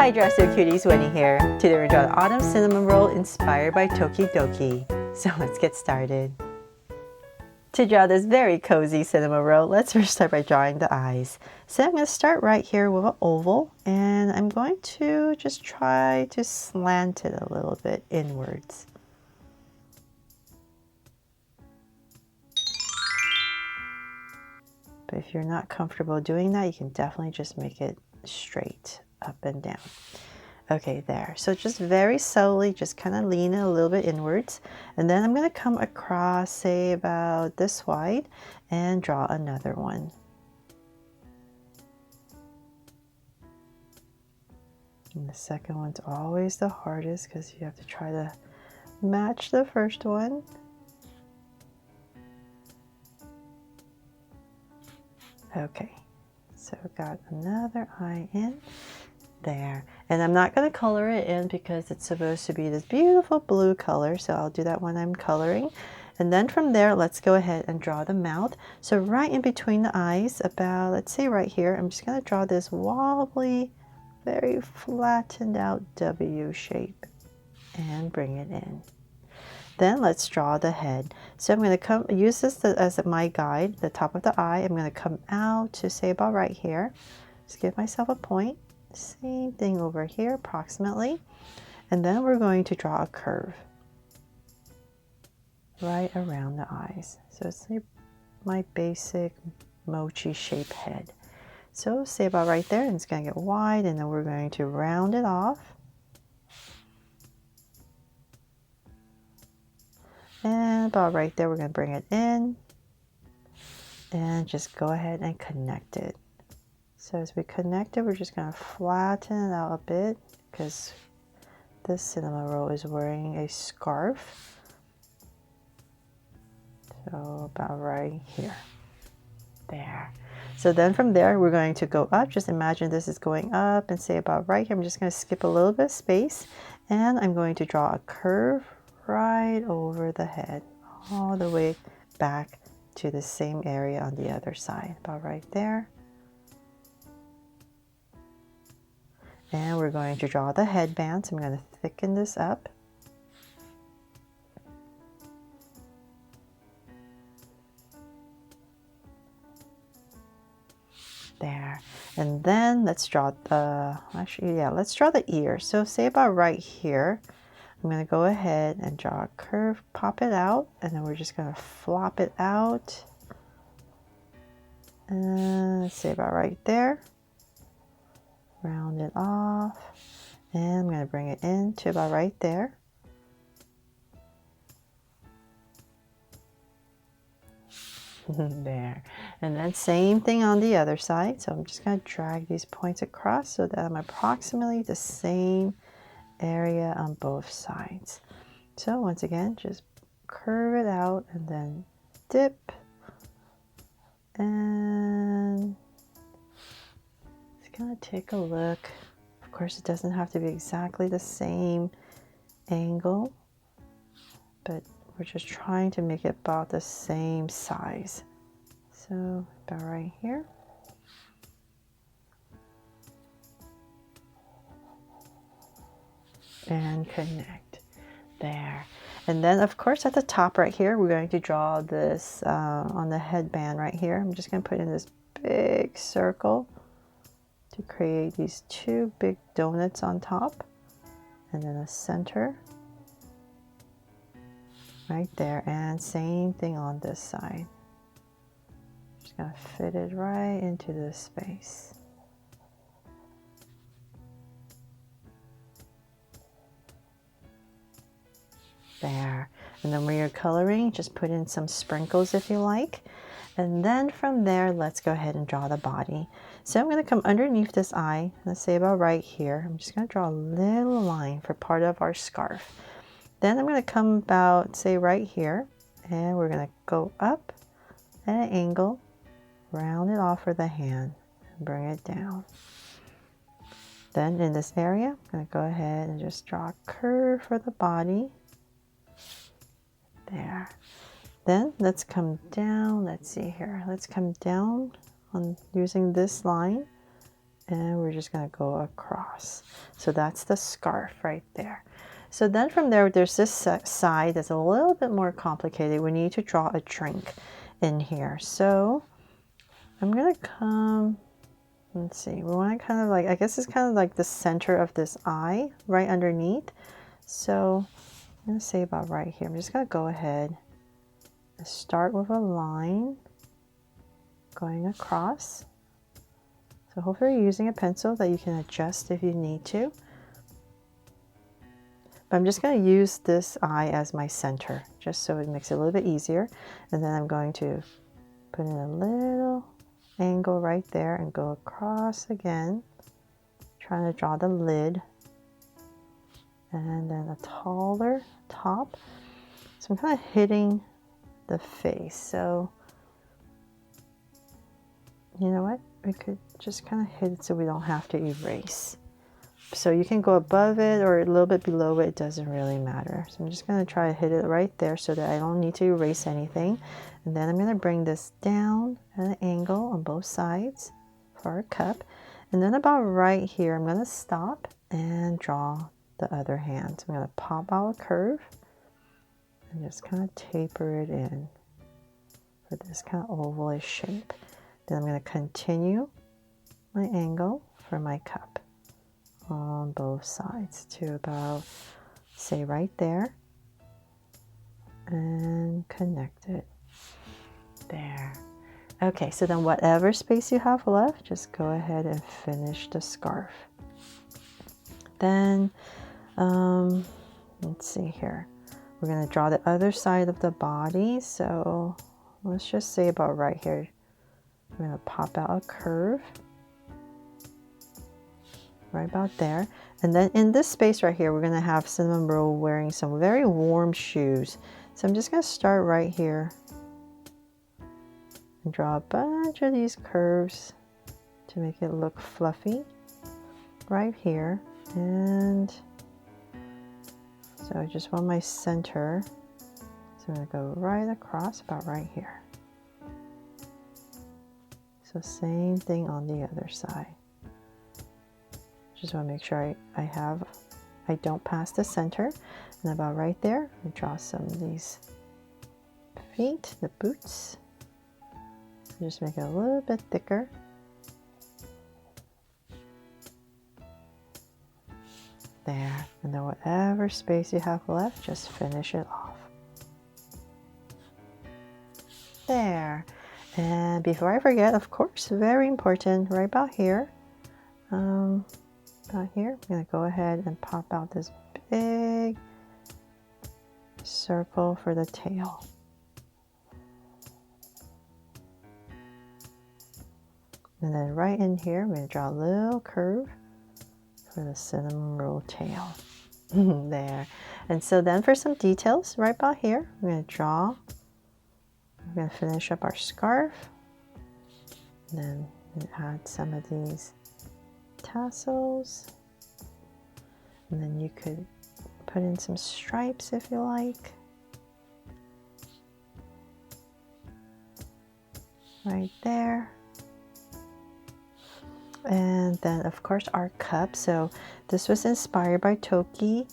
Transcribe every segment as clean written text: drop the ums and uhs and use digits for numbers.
Hi Dressed Cuties, Winnie here. Today we're drawing Autumn Cinnamoroll inspired by Tokidoki. So let's get started. To draw this very cozy Cinnamoroll, let's first start by drawing the eyes. So I'm going to start right here with an oval, and I'm going to just try to slant it a little bit inwards. But if you're not comfortable doing that, you can definitely just make it straight up and down. Okay, there. So just very slowly, just kind of lean it a little bit inwards. And then I'm going to come across, say about this wide, and draw another one. And the second one's always the hardest because you have to try to match the first one. Okay, so got another eye in. There. And I'm not going to color it in because it's supposed to be this beautiful blue color, so I'll do that when I'm coloring. And then from there, let's go ahead and draw the mouth. So right in between the eyes, about, let's say right here, I'm just going to draw this wobbly, very flattened out W shape and bring it in. Then let's draw the head. So I'm going to use this as my guide, the top of the eye. I'm going to come out to say about right here. Just give myself a point. Same thing over here approximately. And then we're going to draw a curve right around the eyes. So it's like my basic mochi shape head. So say about right there, and it's going to get wide, and then we're going to round it off. And about right there, we're going to bring it in and just go ahead and connect it. So as we connect it, we're just going to flatten it out a bit because this Cinnamoroll is wearing a scarf. So about right here. There. So then from there, we're going to go up. Just imagine this is going up and say about right here. I'm just going to skip a little bit of space, and I'm going to draw a curve right over the head, all the way back to the same area on the other side, about right there. And we're going to draw the headband. So I'm going to thicken this up. There. And then let's draw the, let's draw the ear. So say about right here, I'm going to go ahead and draw a curve, pop it out, and then we're just going to flop it out. And say about right there. Round it off. And I'm going to bring it in to about right there. There. And then same thing on the other side. So I'm just going to drag these points across so that I'm approximately the same area on both sides. So once again, just curve it out and then dip. And it's going to take a look. Of course, it doesn't have to be exactly the same angle, but we're just trying to make it about the same size. So about right here. And connect. There. And then of course at the top right here, we're going to draw this on the headband right here. I'm just going to put in this big circle to create these two big donuts on top. And then a center. Right there, and same thing on this side. Just gonna fit it right into this space. There. And then when you're coloring, just put in some sprinkles if you like. And then from there, let's go ahead and draw the body. So I'm going to come underneath this eye, let's say about right here. I'm just going to draw a little line for part of our scarf. Then I'm going to come about, say, right here, and we're going to go up at an angle, round it off with the hand, and bring it down. Then in this area, I'm going to go ahead and just draw a curve for the body. There. Then let's come down, let's see here, let's come down on using this line and we're just going to go across. So that's the scarf right there. So then from there, there's this side that's a little bit more complicated. We need to draw a drink in here. So I'm going to come, let's see, we want to kind of like, I guess it's kind of like the center of this eye right underneath. So I'm going to say about right here. I'm just going to go ahead and start with a line going across. So hopefully you're using a pencil that you can adjust if you need to. But I'm just going to use this eye as my center, just so it makes it a little bit easier. And then I'm going to put in a little angle right there and go across again, trying to draw the lid. And then a taller top. So I'm kind of hitting the face. So, you know what? We could just kind of hit it so we don't have to erase. So you can go above it or a little bit below it, it doesn't really matter. So I'm just going to try to hit it right there so that I don't need to erase anything. And then I'm going to bring this down at an angle on both sides for our cup. And then about right here, I'm going to stop and draw the other hand. So I'm going to pop out a curve and just kind of taper it in for this kind of ovalish shape. Then I'm going to continue my angle for my cup on both sides to about, say, right there, and connect it there. Okay, so then whatever space you have left, just go ahead and finish the scarf. Then let's see here, we're going to draw the other side of the body. So let's just say about right here, I'm going to pop out a curve right about there. And then in this space right here, we're going to have Cinnamoroll wearing some very warm shoes. So I'm just going to start right here and draw a bunch of these curves to make it look fluffy right here. And so I just want my center. So I'm going to go right across about right here. So same thing on the other side. Just want to make sure I don't pass the center. And about right there, I draw some of these feet, the boots. So just make it a little bit thicker. There. And then whatever space you have left, just finish it off. There. And before I forget, of course, very important, right about here. About here, I'm going to go ahead and pop out this big circle for the tail. And then right in here, I'm going to draw a little curve for the Cinnamoroll tail. There. And so then for some details, right about here, I'm going to draw. We're going to finish up our scarf. And then add some of these tassels, and then you could put in some stripes if you like, right there. And then of course our cup. So this was inspired by Tokidoki.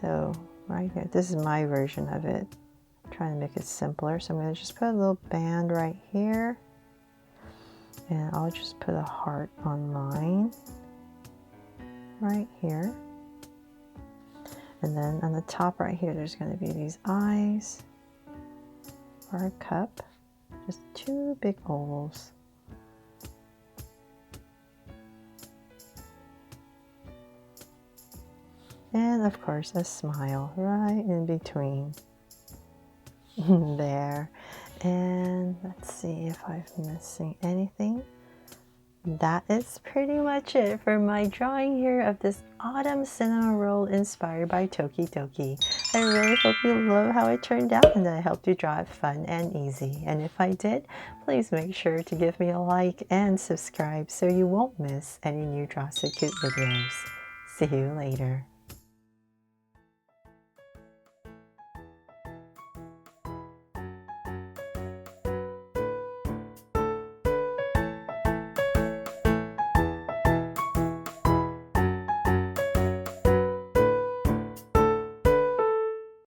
So right here, this is my version of it. I'm trying to make it simpler, so I'm going to just put a little band right here. And I'll just put a heart on mine right here. And then on the top right here, there's going to be these eyes for our cup. Just two big ovals. And of course, a smile right in between. There. And let's see if I'm missing anything. That is pretty much it for my drawing here of this autumn Cinnamoroll inspired by Tokidoki. I really hope you love how it turned out and that I helped you draw it fun and easy. And if I did, please make sure to give me a like and subscribe so you won't miss any new Draw So Cute videos. See you later.